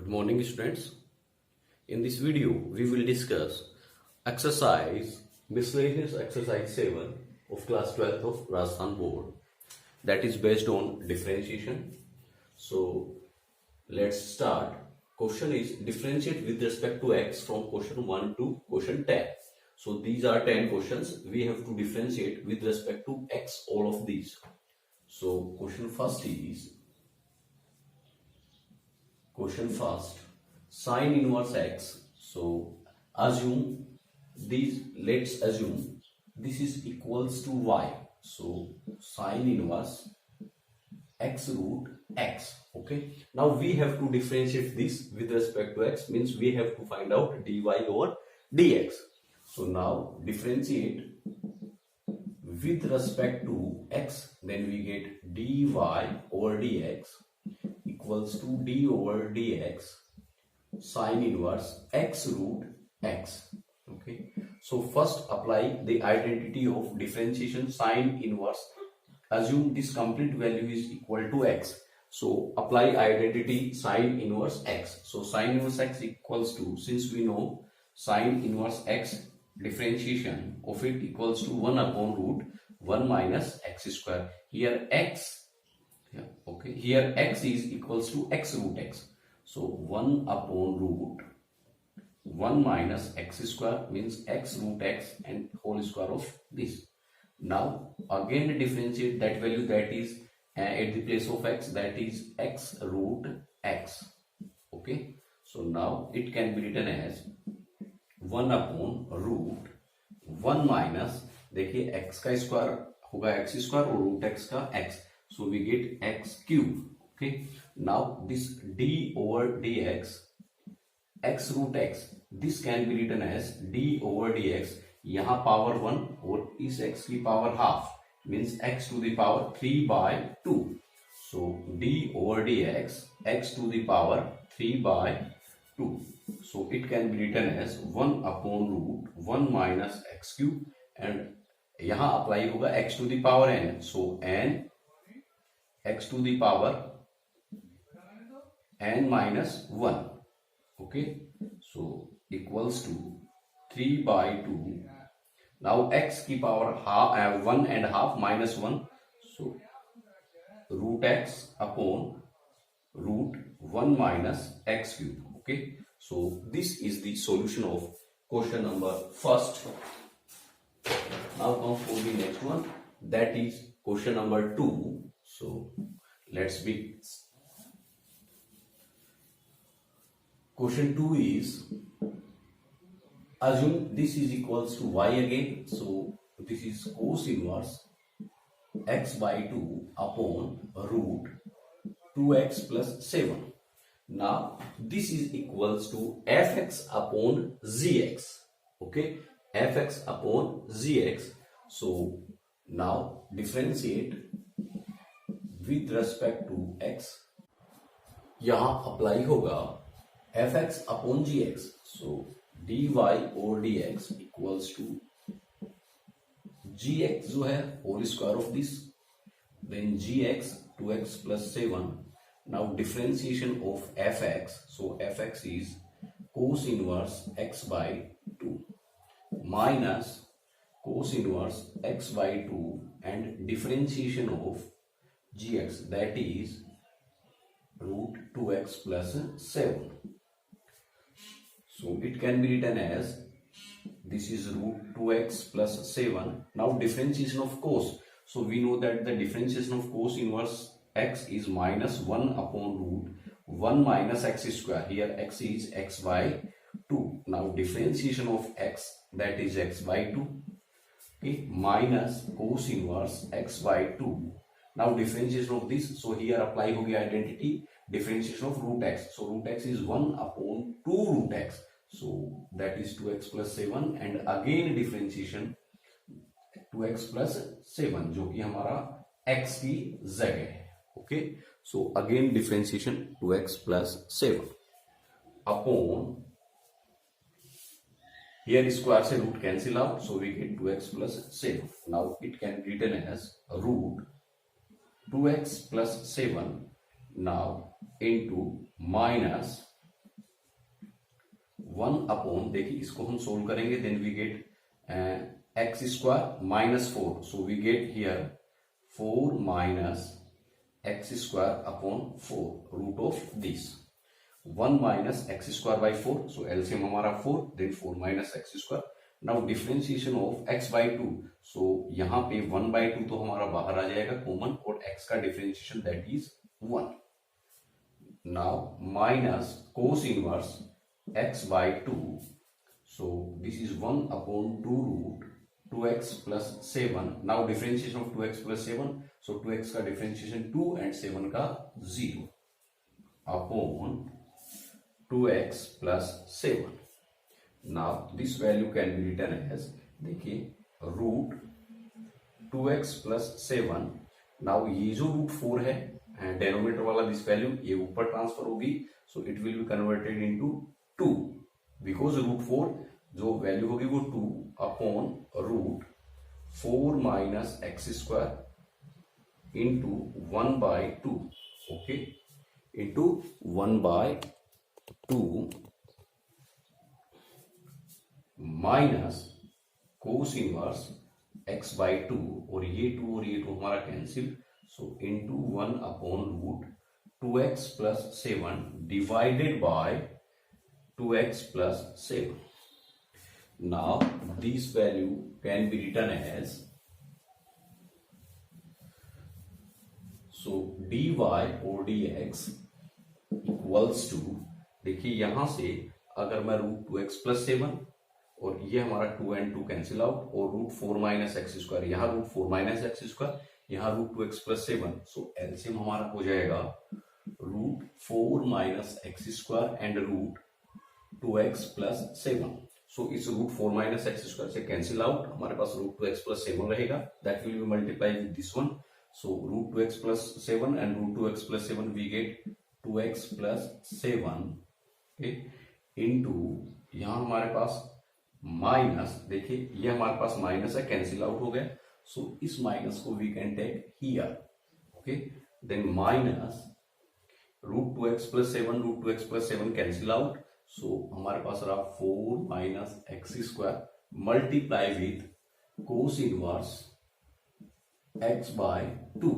Good morning, students. In this video, we will discuss exercise, miscellaneous exercise 7 of class 12th of Rajasthan board, that is based on differentiation. So, let's start. Question is differentiate with respect to x from question 1 to question 10. So, these are 10 questions. We have to differentiate with respect to x, all of these. So, question first, sine inverse x. So let's assume this is equals to y. So sine inverse x root x. Okay, now we have to differentiate this with respect to x, means we have to find out dy over dx. So now differentiate with respect to x, then we get dy over dx equals to d over dx sine inverse x root x. Okay, so first apply the identity of differentiation sine inverse. Assume this complete value is equal to x. So apply identity sine inverse x. So sine inverse x equals to, since we know sine inverse x differentiation of it equals to 1 upon root 1 minus x square. Here x, okay, here x is equals to x root x. So 1 upon root 1 minus x square means x root x and whole square of this. Now again differentiate that value, that is at the place of x, that is x root x. Okay, so now it can be written as 1 upon root 1 minus, देखिए x का square होगा x square और root x का x. So we get x cube. Okay, now this d over dx x root x, this can be written as d over dx. यहाँ power 1 और इस x की power half, means x to the power 3 by 2. So d over dx x to the power 3 by 2. So it can be written as 1 upon root 1 minus x cube, and यहाँ apply होगा x to the power n. So n x to the power n minus 1. Okay, so equals to 3 by 2. Now x की power half 1 and half minus 1. So root x upon root 1 minus x cube. Okay, so this is the solution of question number first. Now come for the next one, that is question number 2. So let's begin. Question 2 is, assume this is equals to y again. So this is cos inverse x by 2 upon root 2x plus 7. Now this is equals to fx upon zx. Okay, fx upon zx. So now differentiate with respect to x. यहाँ apply होगा fx upon gx. So dy over dx equals to gx जो है whole square of this, then gx 2x plus 7. Now differentiation of fx. So fx is cos inverse x by 2 minus cos inverse x by 2 and differentiation of gx, that is root 2x plus 7. So it can be written as, this is root 2x plus 7. Now differentiation of cos. So we know that the differentiation of cos inverse x is minus 1 upon root 1 minus x square. Here x is x by 2. Now differentiation of x, that is x by 2. Okay, minus cos inverse x by 2. Now differentiation of this, so here apply होगी identity differentiation of root x. So root x is 1 upon 2 root x. So that is 2x plus 7, and again differentiation 2x plus 7 जो कि हमारा x की जगह है. Okay, so again differentiation 2x plus 7 upon, here square से root cancel out, so we get 2x plus 7. Now it can be written as root 2x plus 7 now into minus 1 upon, देखिए इसको हम solve करेंगे, then we get x square minus 4, so we get here 4 minus x square upon 4 root of this 1 minus x square by 4, so LCM हमारा 4, then 4 minus x square. Now differentiation of x by 2, so यहाँ पे 1 by 2 तो हमारा बाहर आ जाएगा common, और x का differentiation that is 1. Now minus cos inverse x by 2, so this is 1 upon 2 root 2x plus 7. Now differentiation of 2x plus 7, so 2x का differentiation 2 and 7 का 0 upon 2x plus 7. Now this value can be written as, देखिए root 2x plus 7. Now ये जो root 4 है denominator वाला this value ये ऊपर transfer होगी, so it will be converted into 2 because root 4 जो वैल्यू होगी वो 2 upon root 4 minus x square into 1 by 2, okay, into 1 by 2 minus cos inverse x by 2, और ये 2 हमारा cancel, so into 1 upon root 2x plus 7 divided by 2x plus 7. Now this value can be written as, so dy or dx equals to, देखिए यहां से अगर मैं root 2x plus 7 और ये हमारा 2 and 2 कैंसिल आउट, और रूट 4 माइनस एक्स स्क्वायर, यहाँ रूट 4 माइनस एक्स स्क्वायर, यहाँ root 2x plus 7, so LCM हमारा हो जाएगा root 4 minus x square and root 2x plus 7. So इस रूट 4 माइनस एक्स स्क्वायर से कैंसिल आउट, हमारे पास रूट 2x प्लस 7 रहेगा, that will be multiply with this one, so root 2x plus 7 and root 2x plus 7 we get 2x plus 7 into यहां हमारे पास minus, देखिए ये हमारे पास माइनस है, कैंसिल आउट हो गया, सो इस माइनस को we can take here, okay, then minus root 2x plus 7, root 2x plus 7 cancel out, so हमारे पास रहा 4 minus x square multiply with cos inverse x by 2.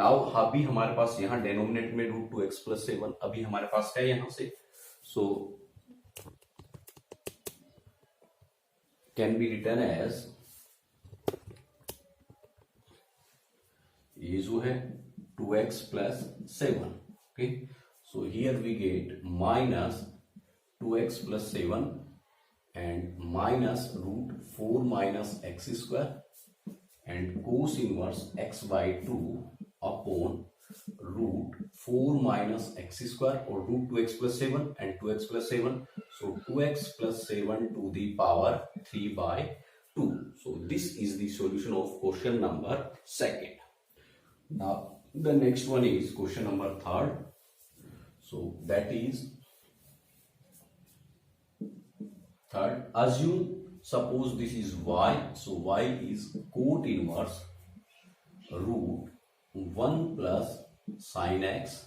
Now अभी हमारे पास यहाँ डेनोमिनेटर में रूट 2x प्लस 7 अभी हमारे पास है यहां से, so can be written as, ये जो है 2x plus 7, okay, so here we get minus 2x plus 7 and minus root 4 minus x square and cos inverse x by 2 upon root 4 minus x square or root 2x plus 7 and 2x plus 7. So 2x plus 7 to the power 3 by 2. So this is the solution of question number 2. Now the next one is question number 3. So that is third, assume, suppose this is y, so y is cot inverse root 1 plus sin x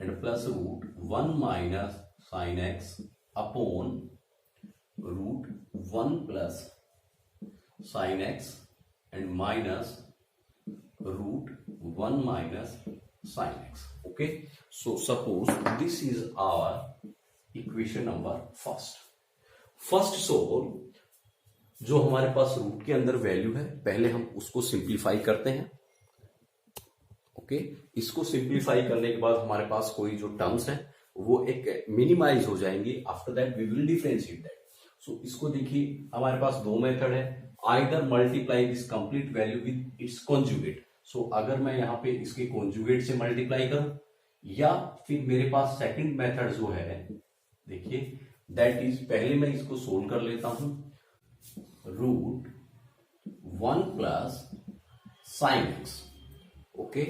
and plus root 1 minus sin x upon root 1 plus sin x and minus root 1 minus sin x. Okay, so suppose this is our equation number first. First solve, जो हमारे पास root के अंदर value है पहले हम उसको simplify करते हैं, ओके, इसको सिंप्लीफाई करने के बाद हमारे पास कोई जो टर्म्स है वो एक मिनिमाइज हो जाएंगी, after that we will differentiate that. So इसको देखिए हमारे पास दो मेथड है, either multiply this complete value with its conjugate, so अगर मैं यहाँ पे इसके कॉन्जुगेट से मल्टीप्लाई करूं, या फिर मेरे पास सेकंड मेथड जो है, देखिए दैट इज, पहले मैं इसको सोल्व कर लेता हूं, root 1 plus sine x, okay,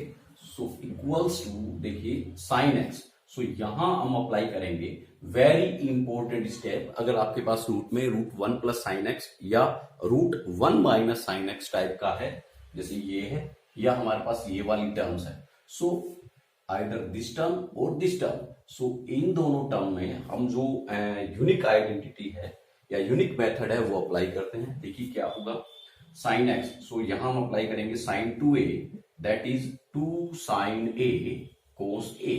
so equals to, देखिए साइन एक्स, सो यहां हम अप्लाई करेंगे वेरी इंपॉर्टेंट स्टेप, अगर आपके पास रूट में रूट 1 प्लस साइन एक्स या root 1 minus sine x type का है, जैसे ये है, या हमारे पास ये वाली टर्म्स है, सो आइदर दिस टर्म और दिस टर्म। सो इन दोनों टर्म में हम जो यूनिक आइडेंटिटी है या यूनिक मेथड है वो अप्लाई करते हैं। देखिए क्या होगा, साइन एक्स, सो यहां हम अप्लाई करेंगे sine 2a, that is 2 sine a cos a।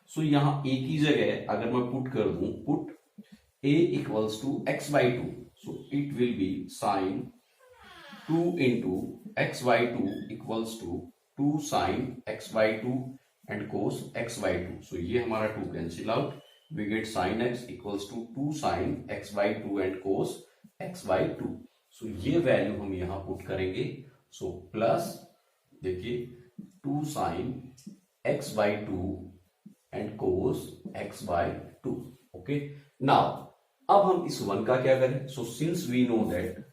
So यहां a की जगह अगर मैं पुट कर दूं, put a equals to x by 2, so it will be sine 2 into x by 2 equals to 2 sine x by 2 and cos x by 2। So ये हमारा 2 cancel out, we get sine x equals to 2 sine x by 2 and cos x by 2। So ये value हम यहां put करेंगे। सो plus देखिए 2 sine x by 2 and cos x by 2। Okay, now अब हम इस 1 का क्या करें। So since we know that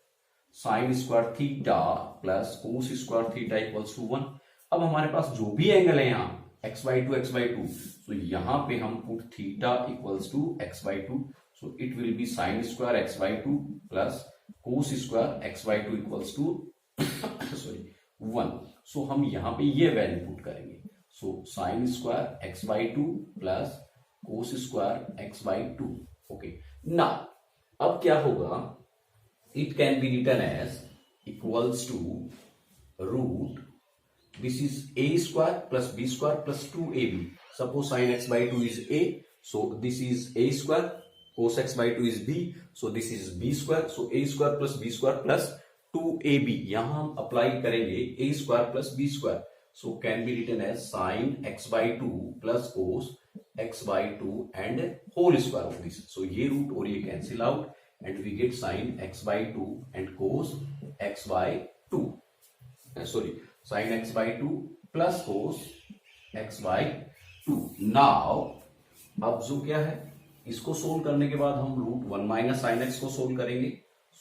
sine square theta plus cos square theta equals to 1, अब हमारे पास जो भी एंगल है यहाँ x by 2 x by 2, so यहां पे हम put theta equals to x by 2, so it will be sine square x by 2 plus cos square x by 2 equals to sorry 1। So हम यहां पे ये वैल्यू पुट करेंगे। So sine square x by 2 plus cos square x by 2। Okay, ना अब क्या होगा, it can be written as equals to root, this is a square plus b square plus 2ab. Suppose sin x by 2 is a, so this is a square, cos x by 2 is b, so this is b square, so a square plus b square plus 2ab. यहां हम apply करेंगे a square plus b square, so can be written as sin x by 2 plus cos x by 2 and whole square of this. So ये root और ये cancel out and we get sin x by 2 and cos x by 2. Sorry, sin x by 2 plus cos x by 2. Now अब जो क्या है, इसको solve करने के बाद हम रूट 1 माइनस साइन एक्स को सोल्व करेंगे।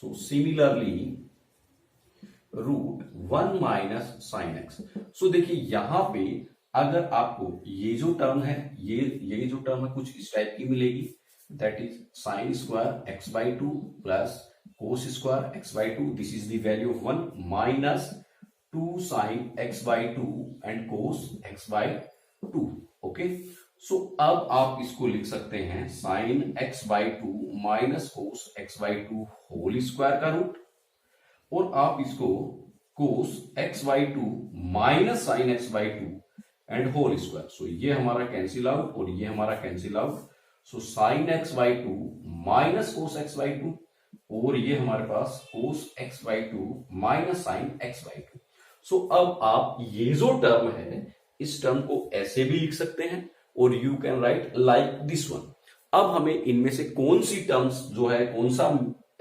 So similarly root 1 minus sine x. So देखिए यहां पे अगर आपको ये जो टर्म है, ये जो टर्म है कुछ इस टाइप की मिलेगी, that is sine square x by 2 plus cos square x by 2, this is the value of 1 minus 2 sine x by 2 and cos x by 2। Okay, so अब आप इसको लिख सकते हैं sine x by 2 minus cos x by 2 whole square का root, और आप इसको cos x by 2 minus sine x by 2 and whole square. So ये हमारा कैंसिल आउट और ये हमारा cancel out. So sine x by 2 minus cos x by 2 और ये हमारे पास cos x by 2 minus sine x by 2। So अब आप ये जो टर्म है इस टर्म को ऐसे भी लिख सकते हैं और you can right like this one. अब हमें इनमें से कौन सी टर्म्स जो है कौन सा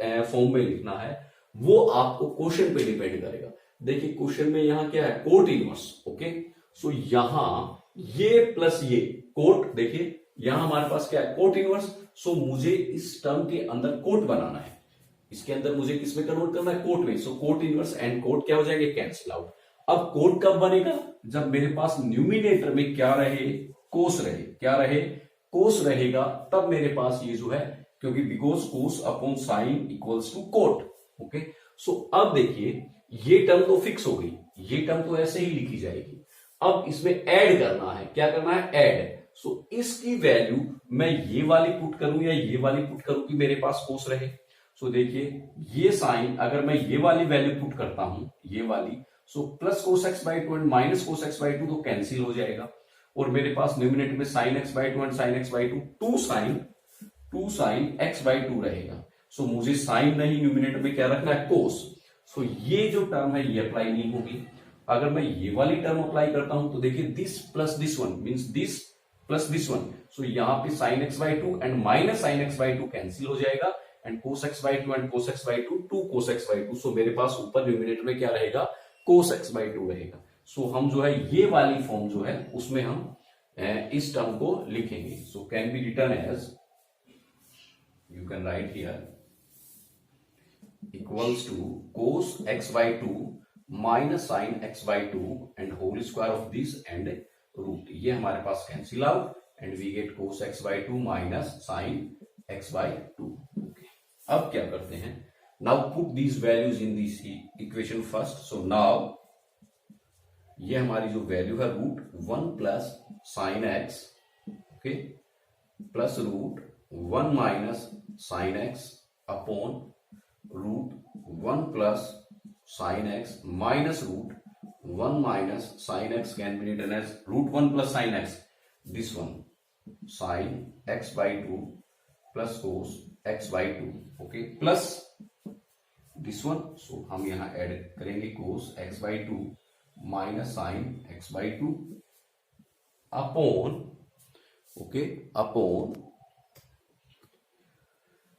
फॉर्म में लिखना है वो आपको क्वेश्चन पे डिपेंड करेगा। देखिए क्वेश्चन में यहां क्या है, कोट इनवर्स। ओके, सो यहां ये प्लस ये कोट, देखिए यहां हमारे पास क्या है, कोट इनवर्स। सो मुझे इस टर्म के अंदर कोट बनाना है, इसके अंदर मुझे किसमें कन्वर्ट करना है, कोट में। सो कोट इनवर्स एंड कोट क्या हो जाएंगे, कैंसिल आउट। अब कोट कब बनेगा, जब मेरे पास न्यूमिनेटर में क्या रहे, कोस रहे, क्या रहे, कोस रहेगा, तब मेरे पास ये जो है, क्योंकि because cos upon sine equals to cot. Okay, so अब देखिए ये टर्म तो फिक्स हो गई, ये टर्म तो ऐसे ही लिखी जाएगी। अब इसमें ऐड करना है, क्या करना है, ऐड। सो इसकी वैल्यू मैं ये वाली पुट करूं या ये वाली पुट करूं कि मेरे पास कोस रहे। सो देखिए ये साइन अगर मैं ये वाली वैल्यू पुट करता हूं, ये वाली, so plus cos x by 2 and minus cos x by 2 तो कैंसिल हो जाएगा, और मेरे पास न्यूमिनेटर में sine x by 2 and sine x by 2 two sine x by 2 रहेगा। सो मुझे साइन नहीं, न्यूमिनेटर में क्या रखना है, कोस। सो ये जो टर्म है ये अप्लाई नहीं होगी। अगर मैं ये वाली टर्म अप्लाई करता हूं तो देखिए this plus this one means this plus this one. So यहां पे sine x by 2 and minus sine x by 2 cancel हो जाएगा, and cos x by 2 and cos x by 2 to cos x by 2। So मेरे पास ऊपर numerator में क्या रहेगा, कोस एक्स बाई 2 रहेगा। सो हम जो है ये वाली फॉर्म जो है उसमें हम इस टर्म को लिखेंगे। So can be written as, you can write here equals to cos x by 2 minus sine x by 2 and whole square of this and root. ये हमारे पास cancel out and we get cos x by 2 minus sine x by 2। अब क्या करते हैं, now put these values in this equation first. So now ये हमारी जो वैल्यू है root 1 plus sine x, okay, plus root 1 minus sine x upon root 1 plus sine x minus root 1 minus sin x can be written as root 1 plus sin x. This one sin x by 2 plus cos x by 2. Okay, plus this one. So हम यहाँ add करेंगे cos x by 2 minus sin x by 2 upon, okay, upon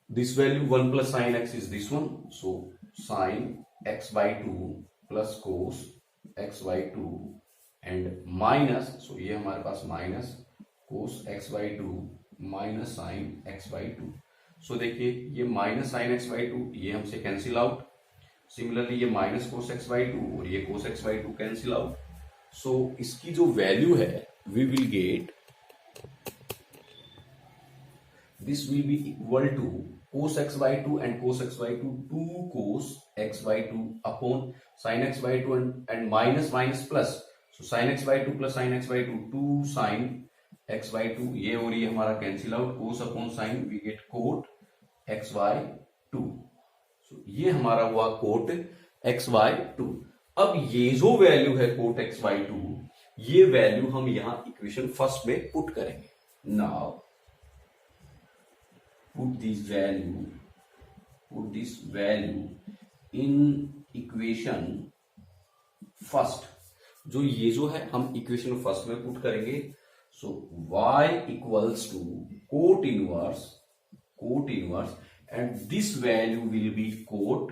this value 1 plus sin x is this one. So sin x by 2 plus cos x by 2 and minus, so ये हमारे पास minus cos x by 2 minus sin x by 2. So देखिए ये minus sin x by 2 ये हमसे cancel out. Similarly ये minus cos x by 2 और ये cos x by 2 cancel out. So इसकी जो वैल्यू है we will get, this will be equal to cos x by 2 and cos x by 2 2 cos x by 2 upon sin x by 2 and minus minus plus. So sin x by 2 plus sin x by 2 2 sin x by 2 ये और ये हमारा cancel out. cos upon sin we get cot x by 2. So ये हमारा हुआ cot x by 2. अब ये जो वैल्यू है cot x by 2 ये वैल्यू हम यहां इक्वेशन फर्स्ट में पुट करेंगे. Now put this value in equation first. जो ये जो है हम इक्वेशन फर्स्ट में पुट करेंगे. So y equals to cot inverse and this value will be cot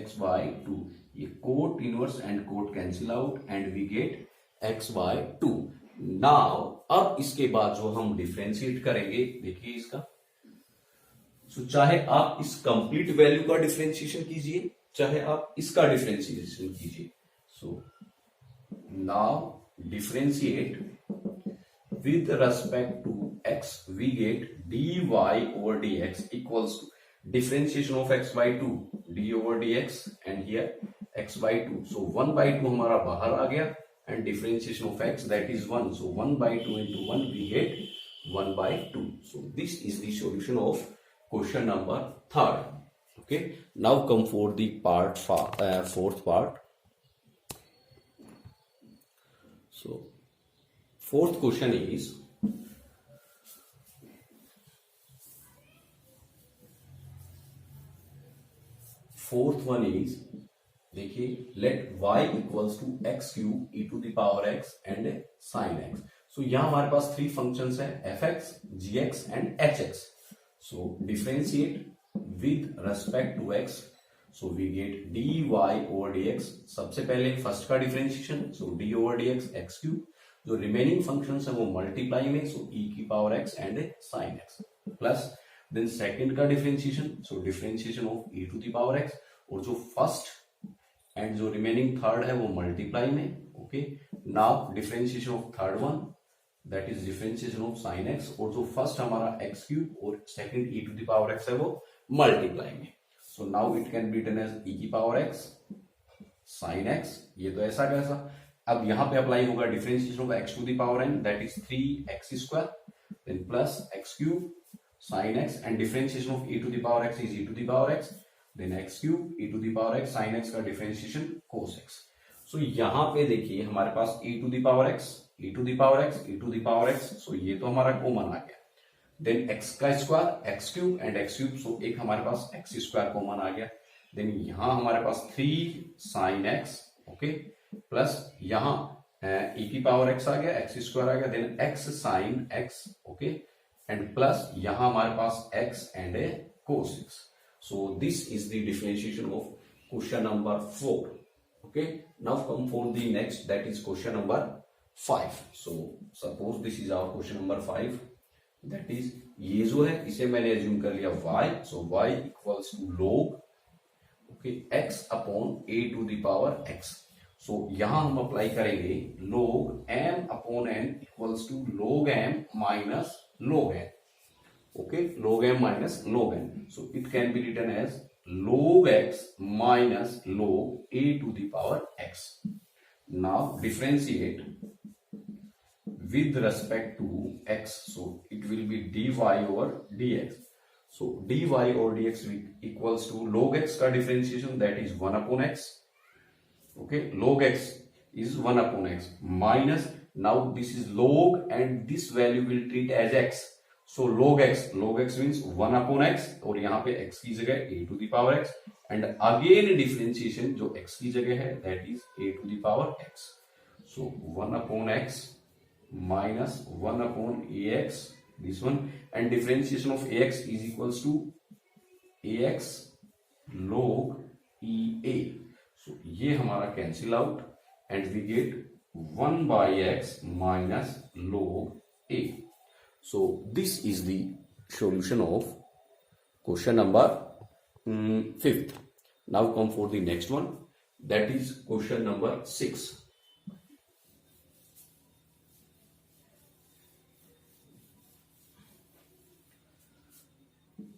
x by 2. ये cot inverse and cot cancel out and we get x by 2. Now अब इसके बाद जो हम डिफरेंशिएट करेंगे, देखिए इसका, सो चाहे आप इस कंप्लीट वैल्यू का डिफरेंशिएशन कीजिए चाहे आप इसका डिफरेंशिएशन कीजिए. So now differentiate with respect to x we get dy over dx equals to differentiation of x by 2 d over dx and here x by 2. So 1 by 2 हमारा बाहर आ गया and differentiation of x, that is 1. So 1 by 2 into 1 we get 1 by 2. So this is the solution of question number 3rd. Okay, now come for the fourth part. So fourth question is, fourth one is, देखिए let y equals to x cube e to the power x and sine x. So यहां हमारे पास three functions हैं fx, gx and hx. सो differentiate with respect to x. So we get dy over dx. सबसे पहले first का differentiation, so d over dx x cube. जो remaining functions है वो मल्टीप्लाई में, सो e की power x and sine x plus then second का differentiation, so differentiation of e to the power x. और जो फर्स्ट एंड जो remaining third है वो मल्टीप्लाई में. Okay, now differentiation of third one, that is differentiation of sine x. और जो first हमारा एक्स क्यूब और second e to the power x है वो मल्टीप्लाई में. So now it can be written as e की power x sine x. ये तो ऐसा कैसा. अब यहां पे अप्लाई होगा differentiation of x to the power n, that is 3x², then plus x cube sine x and differentiation of e to the power x is e to the power x, then x cube e to the power x sine x का differentiation cos x. So यहां पे देखिए हमारे पास e to the power x, e to the power x, e to the power x. So ये तो हमारा common आ गया. देन x का square x cube and x cube, so एक हमारे पास x² कॉमन आ गया. देन यहां हमारे पास 3 साइन x, ओके, प्लस यहां e की पावर x आ गया, x² आ गया, then x sine x, okay, and plus यहां हमारे पास x and cos x. So this is the differentiation of question number 4. Okay, now come for the next, that is question number 5. So suppose this is our question number 5, that is ये जो है इसे मैंने assume कर लिया y. So y equals to log, okay, x upon a to the power x. So यहां हम apply करेंगे log m upon n equals to log m minus log n. Okay, log m minus log n. So it can be written as log x minus log a to the power x. Now differentiate with respect to x, so it will be dy over dx. So dy or dx equals to log x का differentiation, that is 1 upon x. Okay, log x is 1 upon x minus, now this is log and this value will treat as x. So log x means 1 upon x और यहाँ पे x की जगह a to the power x, and again differentiation जो x की जगह है that is a to the power x. So 1 upon x minus 1 upon ax, this one, and differentiation of ax is equals to ax log ea. So ये हमारा cancel out and we get 1 by x minus log a. So this is the solution of question number 5th. Now come for the next one, that is question number 6.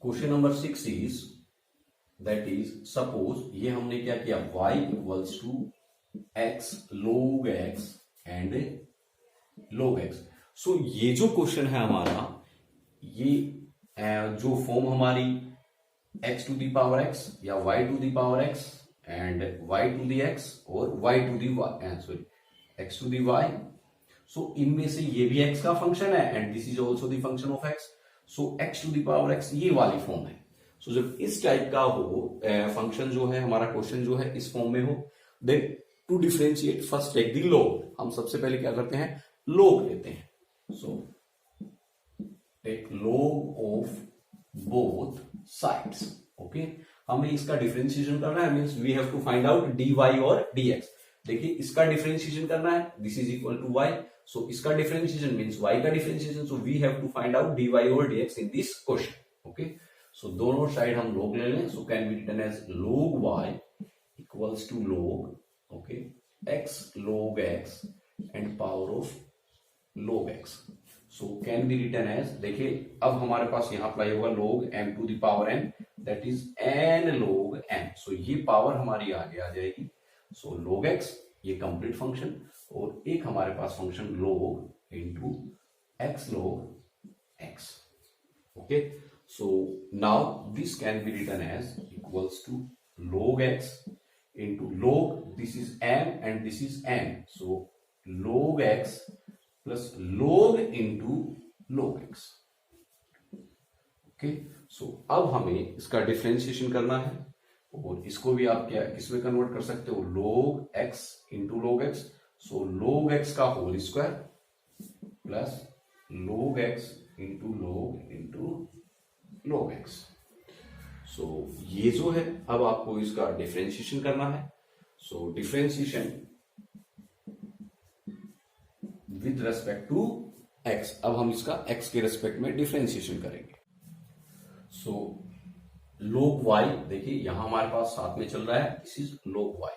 Question number 6 is, that is suppose ये हमने क्या किया, y equals to x log x and log x. So ये जो question है हमारा, ये जो फॉर्म हमारी x to the power x या y to the power x and y to the x और y to the y, sorry, x to the y. So इनमें से ये भी x का फंक्शन है and this is also the function of x. So x to the power x ये वाली form है. So जब इस टाइप का हो फंक्शन जो है हमारा, क्वेश्चन जो है इस फॉर्म में हो, then to differentiate first take the log. हम सबसे पहले क्या करते हैं, log लेते हैं. So take log of both sides. Okay, हमें इसका डिफरेंशिएशन करना है, means we have to find out dy और dx. देखिए इसका डिफरेंशिएशन करना है, this is equal to y. So इसका डिफरेंशिएशन मींस y का differentiation, so we have to find out dy और dx in this question. Okay, so दोनों side हम log ले लें. So can be written as log y equals to log, okay, x log x and power of log x. So can be written as, देखिए अब हमारे पास यहां apply होगा log m to the power n, that is n log m. So ये power हमारी आगे आ जाएगी. सो log x ये कंप्लीट फंक्शन, और एक हमारे पास function log into x log x. Okay, so now this can be written as equals to log x into log, this is m and this is n, so log x plus log into log x. Okay, so अब हमें इसका differentiation करना है, और इसको भी आप क्या किसमें कन्वर्ट कर सकते हो, log x into log x. So log x का whole square plus log x into log x. So ये जो है अब आपको इसका डिफरेंशिएशन करना है. So differentiation with respect to x. अब हम इसका x के रेस्पेक्ट में डिफरेंशिएशन करेंगे. सो log y, देखिए यहां हमारे पास साथ में चल रहा है, this is log y.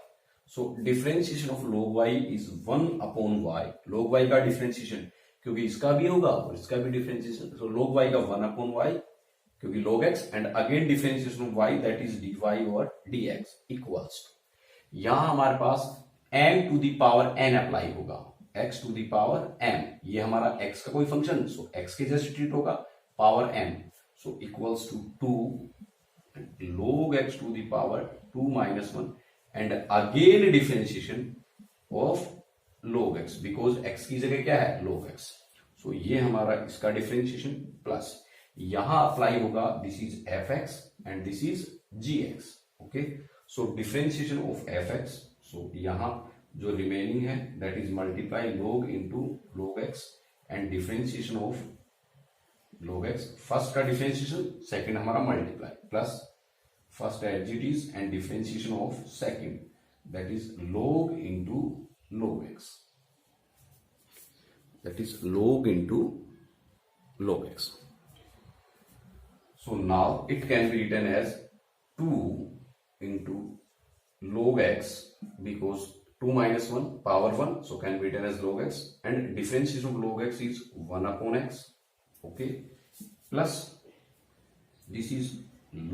So differentiation of log y is 1 upon y. log y का डिफरेंशिएशन, क्योंकि इसका भी होगा और इसका भी डिफरेंशिएशन, सो log y का 1 अपॉन y क्योंकि log x, and again differentiation of y that is dy और dx इक्वल्स टू, यहां हमारे पास m to the power n apply होगा, x to the power m, ये हमारा x का कोई फंक्शन, सो x के जैसे ट्रीट होगा, power m, so equals to 2 log x to the power 2 minus 1 and again differentiation of log x, because x की जगह क्या है, log x. सो ये हमारा इसका डिफरेंशिएशन प्लस यहां अप्लाई होगा, this is fx and this is gx. Okay, so differentiation of fx, so यहां जो रिमेनिंग है that is multiply log into log x and differentiation of log x. First का differentiation, second हमारा multiply, plus first as it is and differentiation of second that is log into log x, that is log into log x. So now it can be written as 2 into log x, because 2 minus 1 power 1, so can be written as log x, and differentiation of log x is 1 upon x. Okay, plus this is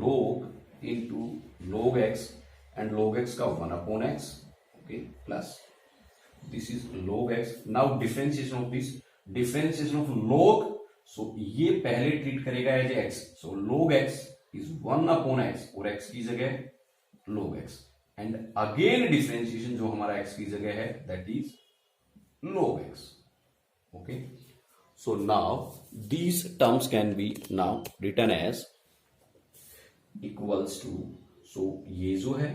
log into log x, and log x का 1 upon x. Okay, plus this is log x. Now differentiation of this, differentiation of log, so ये पहले treat करेगा as x, so log x is 1 upon x, और x की जगह log x, and again differentiation जो हमारा x की जगह है that is log x. Okay, so now these terms can be now written as equals to, so ये जो है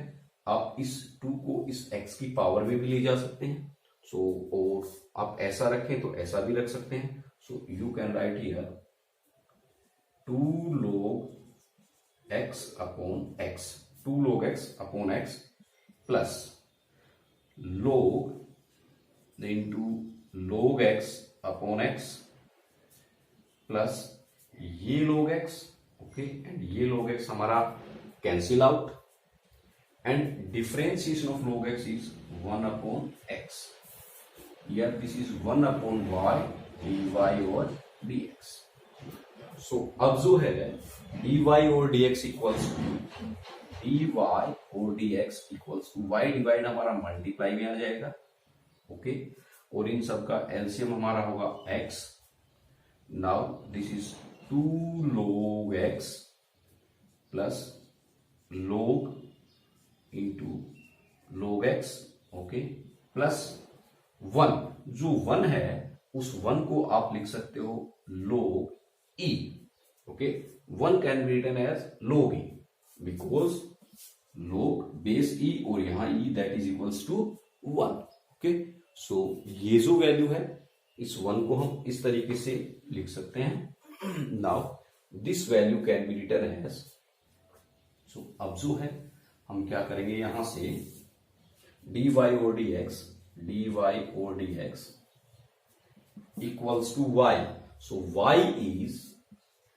आप इस 2 को इस x की पावर में भी ले जा सकते हैं, सो और आप ऐसा रखें तो ऐसा भी रख सकते हैं, सो you can write here 2 log x upon x, 2 log x upon x plus log into log x upon x plus ये log x, ओके, एंड ये log x हमारा cancel out, and differentiation of log x is 1 upon x. Here this is 1 upon y dy और dx. So अब जो है dy और dx equals to dy और dx equals to y divide हमारा multiply में आ जाएगा, ओके, और इन सब का एलसीएम हमारा होगा x. Now this is 2 log x plus log into log x, okay, plus 1, जो 1 है उस 1 को आप लिख सकते हो log e, okay, 1 can be written as log e because log base e और यहां e that is equals to 1, okay. So ये जो वैल्यू है इस 1 को हम इस तरीके से लिख सकते हैं. Now this value can be written as, so अब जो है हम क्या करेंगे, यहां से dy और dx equals to y. So y is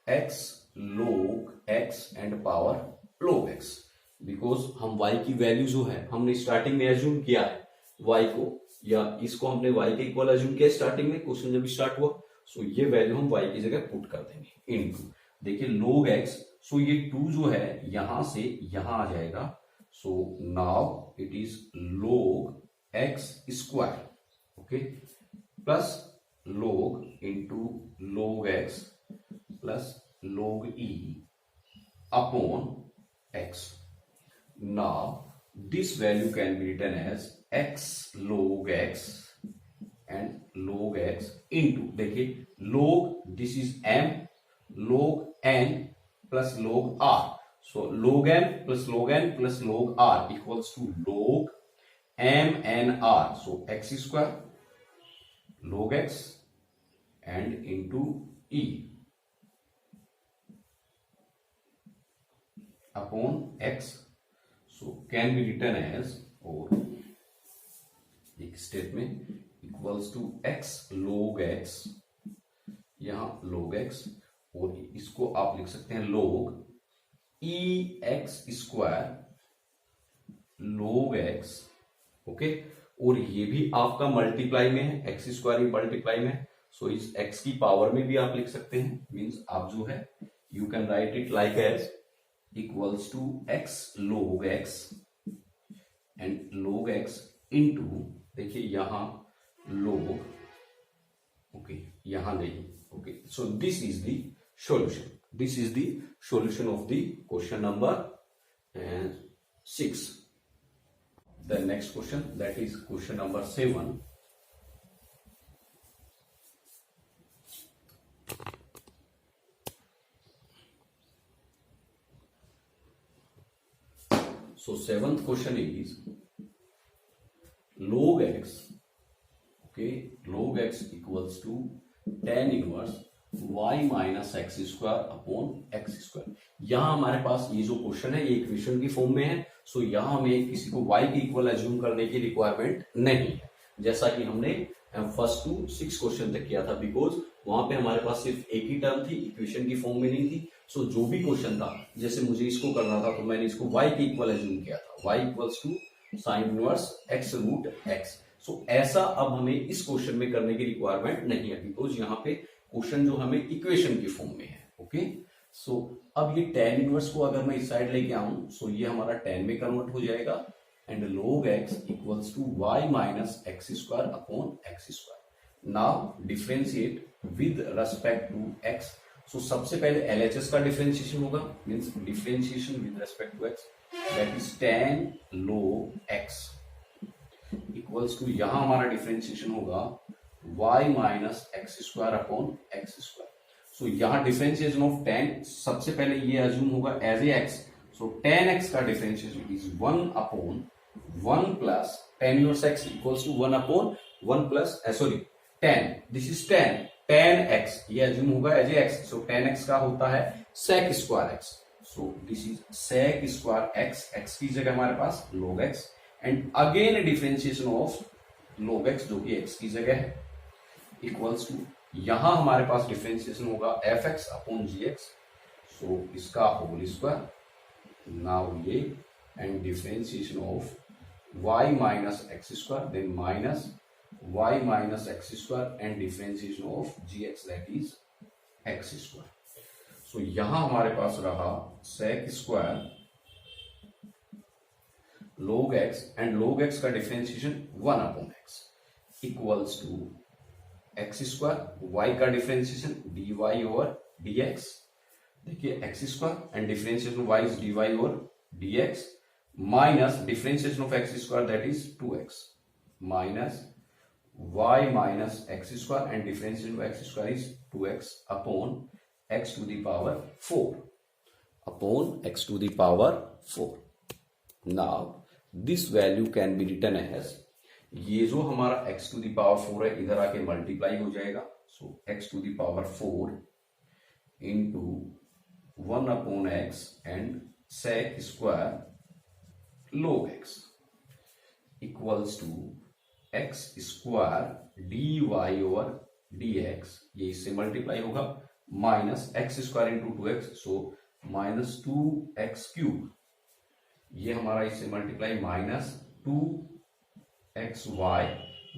x log x and power log x, because हम y की वैल्यू जो है हमने स्टार्टिंग में एज्यूम किया है y को, या इसको हमने y के इक्वल एज्यूम किया स्टार्टिंग में, क्वेश्चन जब स्टार्ट हुआ. सो ये वैल्यू हम y की जगह पुट कर देंगे इनटू, देखिए log x, सो ये 2 जो है यहां से यहां आ जाएगा, so now it is log x square, okay, plus log into log x plus log e upon x. Now this value can be written as x log x and log x into, देखिए log this is m, log n plus log r, so log m plus log n plus log r equals to log m n r, so x square log x and into e upon x, so can be written as, और एक step में equals to x log x, यहां log x, और इसको आप लिख सकते हैं log e x square log x, okay, और ये भी आपका मल्टीप्लाई में है, एक्स स्क्वायर मल्टीप्लाई में है, सो इस x की पावर में भी आप लिख सकते हैं, मींस आप जो है you can write it like as equals to x log x and log x into, देखिए यहां log, ओके, यहां नहीं, okay, so this is the solution, this is the solution of the question number 6. The next question, that is question number 7. So 7th question is log x, okay, log x equals to tan inverse y minus x square upon x square. यहां हमारे पास ये जो question है ये equation की form में है, सो यहां हमें किसी को y के इक्वल एज्यूम करने की रिक्वायरमेंट नहीं है, जैसा कि हमने फर्स्ट टू 6 क्वेश्चन तक किया था, बिकॉज वहां पे हमारे पास सिर्फ एक ही टर्म थी, इक्वेशन की फॉर्म में नहीं थी. सो जो भी क्वेश्चन था, जैसे मुझे इसको करना था तो मैंने इसको y के इक्वल एज्यूम किया था, y equals to sine inverse x root x. So ऐसा अब हमें इस क्वेश्चन में करने की रिक्वायरमेंट नहीं है, बिकॉज यहाँ पे क्वेश्चन जो हमें इक्वेशन की फॉर्म में है, ओके. सो अब ये tan इनवर्स को अगर मैं इस साइड लेके आऊं, सो ये हमारा tan में कन्वर्ट हो जाएगा, and log x equals to y minus x square upon x square. Now differentiate with respect to x. So सबसे पहले LHS का डिफरेंशिएशन होगा, means differentiation with respect to x, that is tan log x equals to, यहां हमारा differentiation होगा y minus x square upon x square. So यहां differentiation of tan, सबसे पहले ये अज्यूम होगा as a x. So tan x का differentiation is 1 upon 1 plus tan inverse x equals to 1 upon 1 plus sorry tan, this is tan x, ये assume होगा as a x. So tan x का होता है sec square x. So this is sec square x की जगह हमारे पास log x, and again differentiation of log x जो कि x की जगह है इक्वल्स टू, यहां हमारे पास डिफरेंशिएशन होगा fx अपॉन gx. सो इसका होल स्क्वायर, नाउ ये, and differentiation of y minus x square, then minus y minus x square and differentiation of gx that is x square. So यहां हमारे पास रहा sec square log x, and log x का differentiation 1 upon x equals to x square, y का differentiation dy over dx. देखिए x square and differentiation y is dy over dx minus differentiation of x square that is 2x minus y minus x square and differentiation of x square is 2x upon x to the power 4 upon x to the power 4. Now this value can be written as, ये जो हमारा x to the power 4 है इधर आके multiply हो जाएगा. So x to the power 4 into 1 upon x and sec square log x equals to x square dy over dx, ये इससे मल्टीप्लाई होगा, minus x square into 2x, so minus 2x cube, ये हमारा इससे multiply minus 2xy,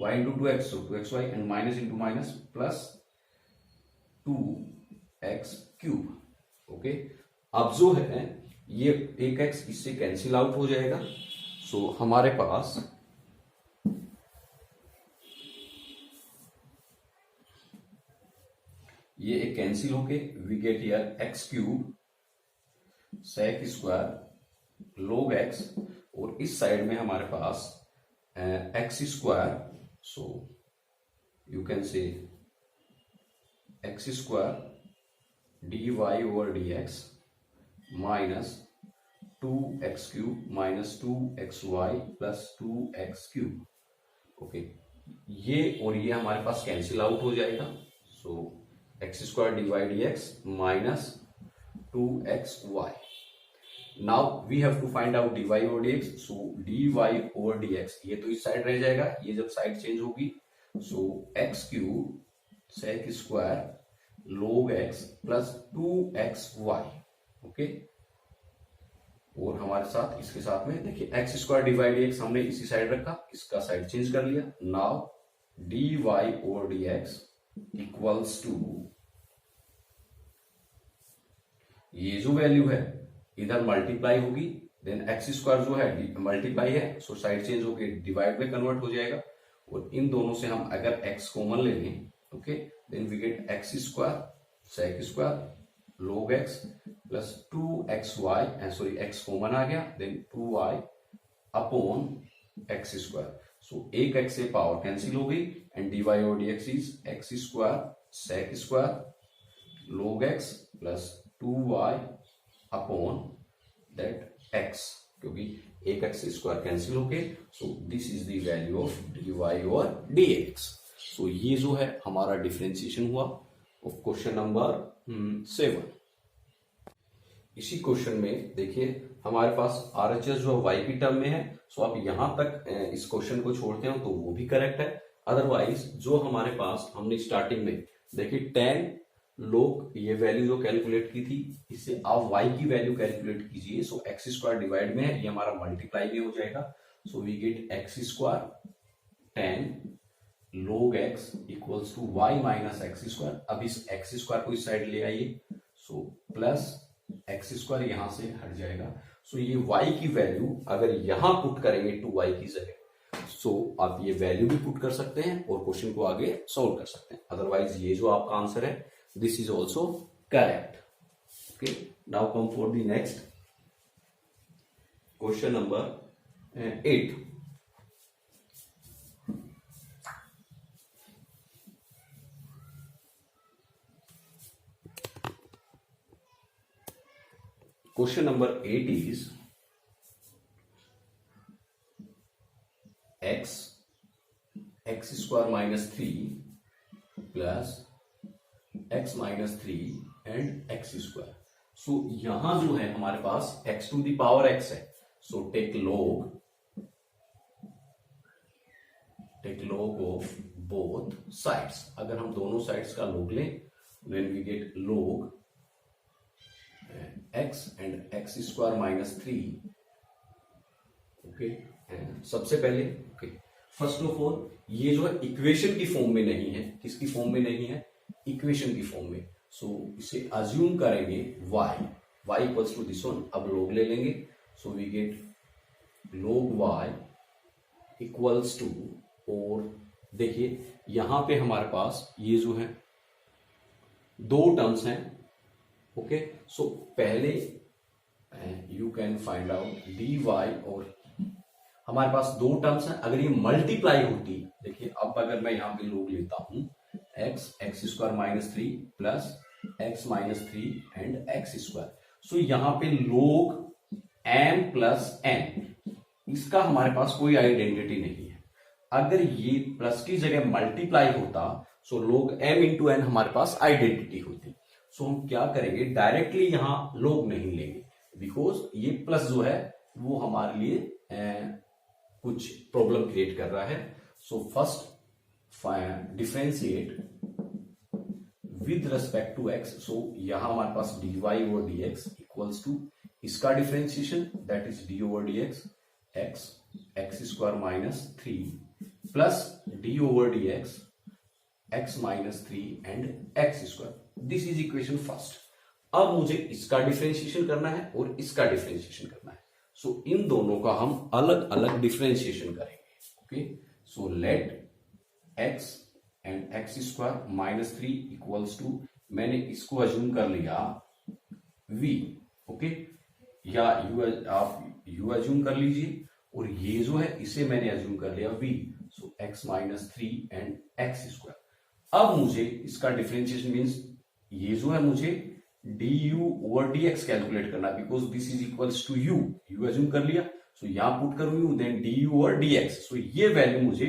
y into 2x, so 2xy and minus into minus plus 2x cube. Okay, अब जो है ये एक x इससे कैंसिल आउट हो जाएगा. सो हमारे पास ये एक कैंसिल होके we get here x cube sec square log x, और इस साइड में हमारे पास x square, so you can say x square dy over dx minus 2x cube minus 2xy plus 2x cube. Okay, ये और ये हमारे पास कैंसिल आउट हो जाएगा. So x square dy dx minus 2xy. Now we have to find out dy over dx. So dy over dx, ये तो इस साइड रह जाएगा, ये जब साइड चेंज होगी, so x cube sec square log x plus 2xy. Okay, और हमारे साथ इसके साथ में देखिए एक्स स्क्वायर dy dx हमने इसी साइड रखा, इसका साइड चेंज कर लिया. Now dy over dx equals to, ये जो वैल्यू है इधर मल्टीप्लाई होगी, देन एक्स स्क्वायर जो है मल्टीप्लाई है, सो साइड चेंज होके डिवाइड में कन्वर्ट हो जाएगा. और इन दोनों से हम अगर x कॉमन ले लें, okay, then we get x square sec square log x plus 2xy, sorry x common आ गया, then 2y upon x square. So एक x से पावर कैंसिल हो गई, and dy over dx is x square sec square log x plus 2y upon that x, क्योंकि एक x square cancel हो गए. So this is the value of dy over dx. So ये जो है हमारा डिफरेंशिएशन हुआ ऑफ क्वेश्चन नंबर 7. इसी क्वेश्चन में देखिए हमारे पास RHS जो y की टर्म में है. सो आप यहां तक इस क्वेश्चन को छोड़ते हो तो वो भी करेक्ट है. अदरवाइज जो हमारे पास हमने स्टार्टिंग में देखिए tan log, ये वैल्यू जो कैलकुलेट की थी, इससे आप y की वैल्यू कैलकुलेट कीजिए. सो एक्स स्क्वायर डिवाइड में है, ये हमारा मल्टीप्लाई में हो जाएगा. So we get x square tan log x equals to y minus x square. अब इस एक्स स्क्वायर को इस साइड ले आइए, सो प्लस एक्स स्क्वायर यहां से हट जाएगा. सो ये y की वैल्यू अगर यहां पुट करेंगे 2y की जगह, सो आप ये वैल्यू भी पुट कर सकते हैं और क्वेश्चन को आगे सॉल्व कर सकते हैं। अदरवाइज ये जो आपका आंसर है this is also correct. Okay, now come for the next question number 8। Question number 8 is x square minus 3 plus x minus 3 and x square. So यहां जो है हमारे पास x to the power x है, so take log of both sides. अगर हम दोनों sides का log लें then we get log x and x square minus 3. Okay, सबसे पहले ओके फर्स्ट ऑफ ऑल ये जो है इक्वेशन की फॉर्म में नहीं है। किसकी फॉर्म में नहीं है? इक्वेशन की फॉर्म में। सो इसे अज्यूम करेंगे y equals to this one. अब log ले लेंगे, so we get log y equals to, और देखिए यहां पे हमारे पास ये जो है दो टर्म्स हैं। ओके, सो पहले you can find out dy, और हमारे पास दो टर्म्स हैं। अगर ये मल्टीप्लाई होती, देखिए अब अगर मैं यहां पे log लेता हूं x square minus 3 plus x minus 3 and x square, so यहां पे log m प्लस n, इसका हमारे पास कोई आइडेंटिटी नहीं है। अगर ये प्लस की जगह मल्टीप्लाई होता, सो log m इंटू n हमारे पास आइडेंटिटी होती। सो हम क्या करेंगे, डायरेक्टली यहां log नहीं लेंगे, बिकॉज ये प्लस जो है वो हमारे लिए कुछ प्रॉब्लम क्रिएट कर रहा है। So first differentiate with respect to x। So यहां हमारे पास dy over dx equals to इसका differentiation that is d over dx x square minus 3 plus d over dx x minus 3 and x square. This is equation first. अब मुझे इसका differentiation करना है और इसका डिफरेंशिएशन करना है। सो इन दोनों का हम अलग अलग डिफरेंशिएशन करेंगे। Okay, so let x and x square minus 3 equals to, मैंने इसको अज्यूम कर लिया v। ओके, या आप u अज्यूम कर लीजिए, और ये जो है इसे मैंने अज्यूम कर लिया v। So x minus 3 and x square. अब मुझे इसका डिफरेंशिएशन मीन्स ये जो है मुझे du ओवर dx कैलकुलेट करना, because this is equals to u assume कर लिया। सो यहां पुट करूंगी then du over dx। So ये वैल्यू मुझे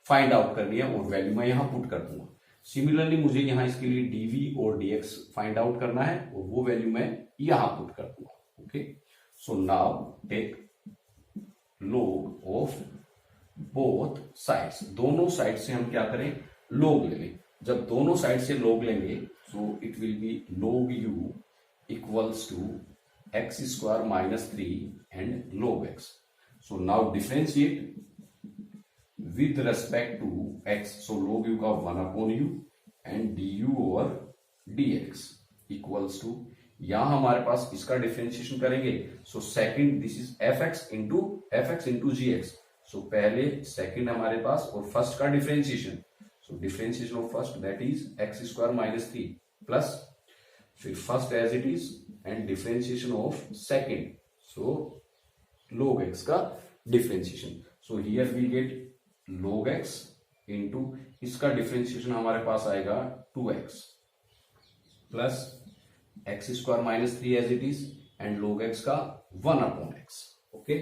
फाइंड आउट करनी है और वैल्यू मैं यहां पुट कर दूंगा। सिमिलरली मुझे यहां इसके लिए dv और dx फाइंड आउट करना है और वो वैल्यू मैं यहां पुट कर दूंगा। Okay, so now take log of both sides. दोनों साइड से हम क्या करें, log ले लें। जब दोनों साइड से log लेंगे, so it will be log u equals to x square minus 3 and log x. So now differentiate with respect to x. So log u का 1 upon u and du over dx equals to, यहां हमारे पास इसका differentiation करेंगे। So second this is fx into gx। सो पहले second हमारे पास और first का differentiation. So differentiation of first that is x square minus 3 plus फिर first as it is and differentiation of second, so log x का differentiation। So here we get log x into इसका differentiation हमारे पास आएगा 2x plus x square minus 3 as it is and log x का 1 upon x। Okay,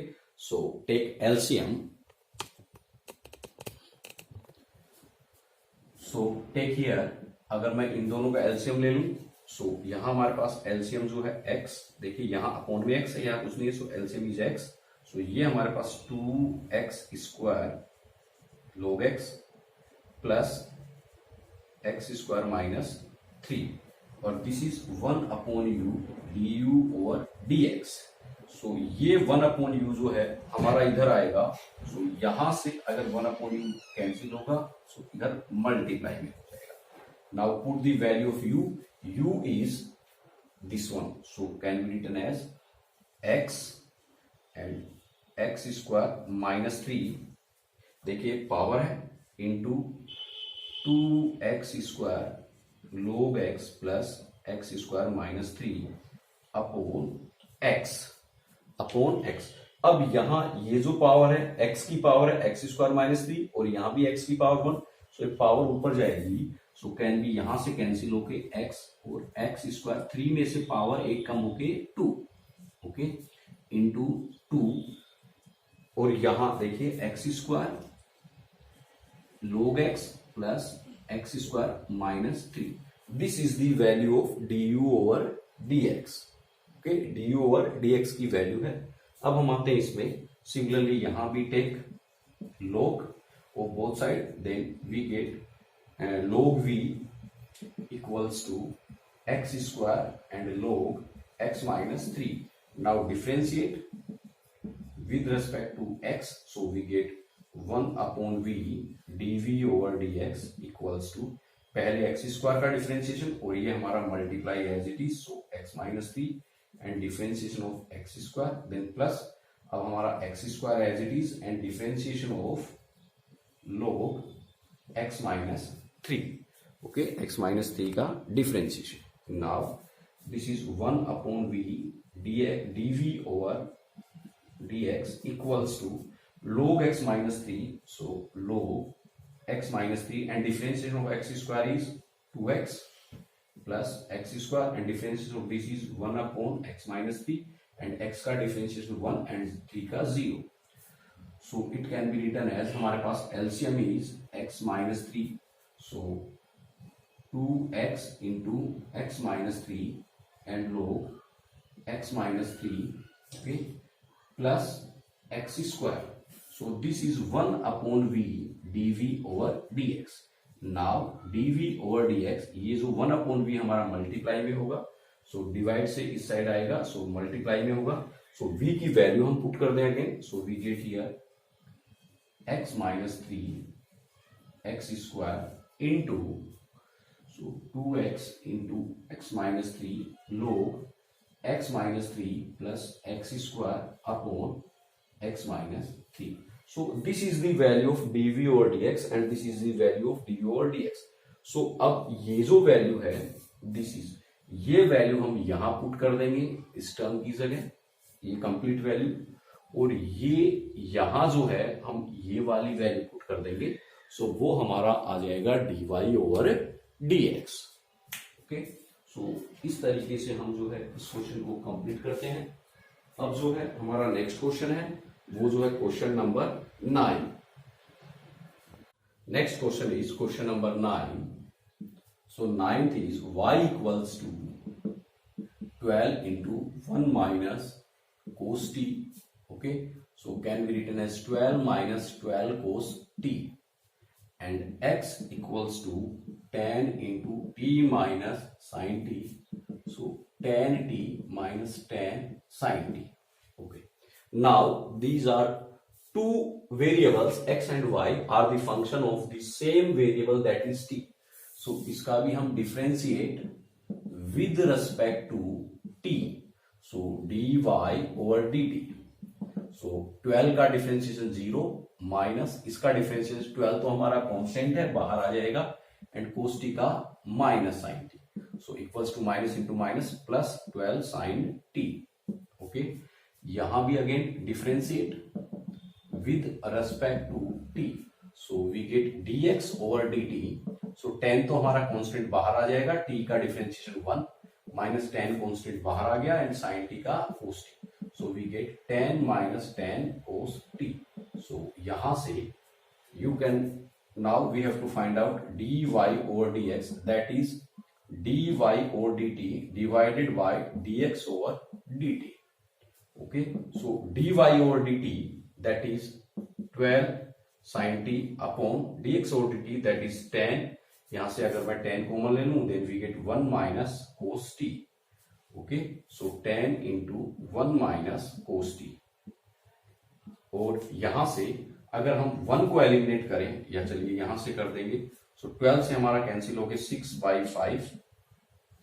so take LCM। So take here, अगर मैं इन दोनों का LCM ले लूं, सो यहां हमारे पास एलसीएम जो है x, देखिए यहां अपॉन में x है, यहां कुछ नहीं है, सो एलसीएम इज x। सो ये हमारे पास 2x square log x plus x square minus 3 और this is 1 upon u du over dx। So ये 1 अपॉन u जो है हमारा इधर आएगा। सो यहां से अगर 1 अपॉन u कैंसिल होगा, सो इधर मल्टीप्लाई में हो जाएगा। Now put the value of u is this one, so can be written as x and x square minus 3, देखिए पावर है, into 2x square log x plus x square minus 3 upon x। अब यहां ये जो power है x की power है x square minus 3 और यहां भी x की पावर 1, सो एक पावर ऊपर जाएगी, सो कैन बी यहां से कैंसिल होके x और एक्स स्क्वायर 3 में से पावर एक कम होके 2, ओके, इंटू 2 और यहां देखिए x square log x plus x square minus 3। This is the value of du over dx, okay, du over dx की वैल्यू है। अब हम आते हैं इसमें, सिमिलरली यहां भी take log of both side, then we get log v equals to x square and log x minus 3. Now differentiate with respect to x, so we get 1 upon v dv over dx equals to पहले x square का differentiation और ये हमारा multiply as it is, so x minus 3 and differentiation of x square, then plus अब हमारा x square as it is and differentiation of log x minus 3, okay, x minus 3 का differentiation. Now this is 1 upon v dv over dx equals to log x minus 3, so log x minus 3 and differentiation of x square is 2x plus x square and differentiation of this is 1 upon x minus 3 and x का differentiation 1 and 3 का 0. So it can be written as हमारे पास LCM is x minus 3, so 2x into x minus 3 and log x minus 3, okay, plus x square. So this is 1 upon v dv over dx. Now dv over dx, ये जो 1 upon v हमारा multiply में होगा, so divide से इस side आएगा, so multiply में होगा, so v की वैल्यू हम पुट कर देंगे, so we get here x minus 3 x square into, so 2x into x minus 3 log x minus 3 plus x square upon x minus 3. So this is the value of dv over dx and this is the value of du over dx. So अब ये जो value है, this is, ये value हम यहां put कर देंगे इस टर्म की जगह, ये कंप्लीट वैल्यू, और ये यहां जो है हम ये वाली वैल्यू पुट कर देंगे, सो वो हमारा आ जाएगा dy ओवर dx, ओके। सो इस तरीके से हम जो है इस क्वेश्चन को कंप्लीट करते हैं। अब जो है हमारा नेक्स्ट क्वेश्चन है, वो जो है question number 9। Next question is question number 9। So 9th is y equals to 12 into 1 minus cos t, okay, so can be written as 12 minus 12 cos t and x equals to tan into t minus sin t, so tan t minus tan sin t, okay. Now these are two variables x and y are the function of the same variable that is t, so इसका भी हम differentiate with respect to t, so dy over dt, so 12 का differentiation 0 minus इसका differentiation 12 तो हमारा constant है, बाहर आ जाएगा, एंड cos t का minus sin t, so equals to minus into minus plus 12 sin t, okay. यहां भी again differentiate with respect to t, so we get dx over dt, so tan तो हमारा constant बाहर आ जाएगा, t का differentiation 1 minus tan constant बाहर आ गया एंड sin t का cos t, so we get tan minus tan cos t. So यहां से you can, now we have to find out dy over dx, that is dy over dt divided by dx over dt, okay. So dy over dt that is 12 sin t upon dx over dt that is tan, यहां से अगर मैं tan common ले लूं then we get 1 minus cos t, okay, so tan into 1 minus cos t, और यहां से अगर हम 1 को एलिमिनेट करें, या चलिए यहां से कर देंगे, सो 12 से हमारा कैंसिल हो गया 6/5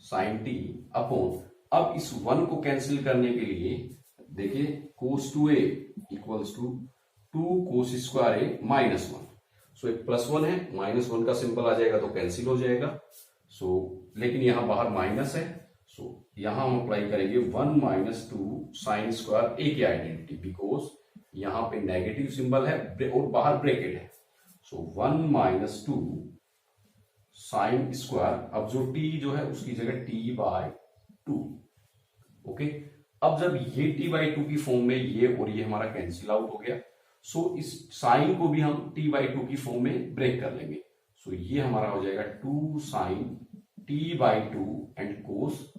sin t अपॉन, अब इस 1 को कैंसिल करने के लिए देखिए cos 2a equals to 2 cos square a minus 1। So एक +1 है, -1 का सिंबल आ जाएगा तो कैंसिल हो जाएगा। सो लेकिन यहां बाहर माइनस है, सो यहां हम अप्लाई करेंगे 1 माइनस 2 साइन स्क्वायर ए की आइडेंटिटी, बिकॉज यहां पे नेगेटिव सिंबल है और बाहर ब्रैकेट है। सो 1 माइनस 2 साइन स्क्वायर, अब जो t जो है उसकी जगह t/2। ओके, अब जब ये t/2 की फॉर्म में ये और ये हमारा कैंसिल आउट हो गया, सो इस साइन को भी हम t/2 की फॉर्म में ब्रेक कर लेंगे। सो ये हमारा हो जाएगा 2 sine t/2 and cos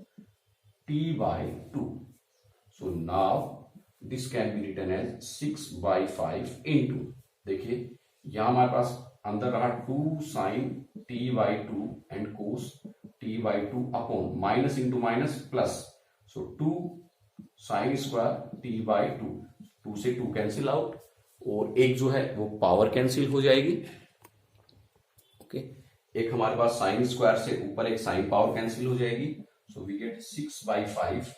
t/2। So now this can be written as 6/5 into, देखिए यहां हमारे पास अंदर रहा 2 sine t/2 and cos t/2 upon minus into minus plus, so 2 sine square t/2, 2 से 2 कैंसिल आउट और एक जो है वो पावर कैंसिल हो जाएगी। ओके, एक हमारे पास साइन स्क्वायर से ऊपर एक साइन पावर कैंसिल हो जाएगी। So we get 6/5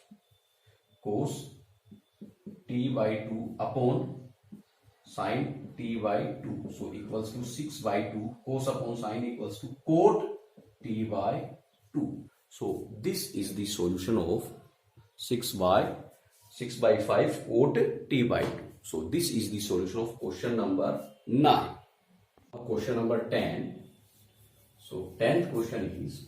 cos t/2 upon sine t/2, so equals to 6/2 cos upon sine equals to cot t/2। So this is the solution of 6/5 cot t/2। So this is the solution of question number 9. Now question number 10. So 10th question is,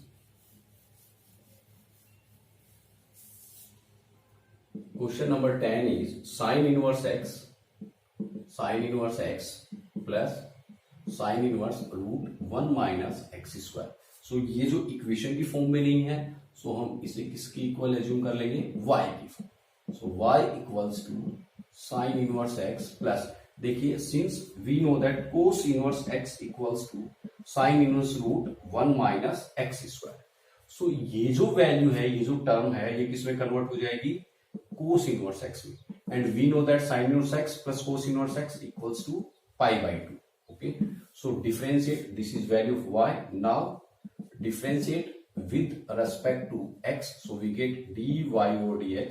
question number 10 is sin inverse x plus sin inverse √1 minus x square। So ये जो equation की form में नहीं है, सो हम इसे किसकी equal assume कर लेंगे, y की form. So y equals to sine inverse x plus, देखिए since we know that cos inverse x equals to sine inverse √1 minus x square. So ये जो वैल्यू है, ये जो टर्म है, ये किस में कन्वर्ट हो जाएगी, कोस इनवर्स x में। And we know that sine inverse x plus cos inverse x equals to π/2। Okay, so differentiate, this is value of y। Now differentiate with respect to x, so we get dy over dx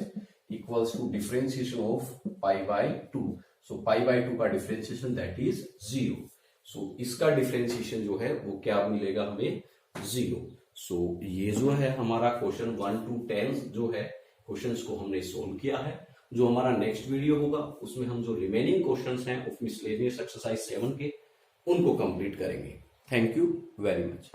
equals to differentiation of π/2। so π/2 का differentiation that is 0। सो इसका differentiation जो है वो क्या मिलेगा हमें, 0। सो ये जो है हमारा क्वेश्चन 1 to 10 जो है क्वेश्चंस को हमने सोल्व किया है। जो हमारा नेक्स्ट वीडियो होगा उसमें हम जो रिमेनिंग क्वेश्चंस हैं ऑफ मिसलेनियस एक्सरसाइज 7 के उनको कंप्लीट करेंगे। Thank you very much.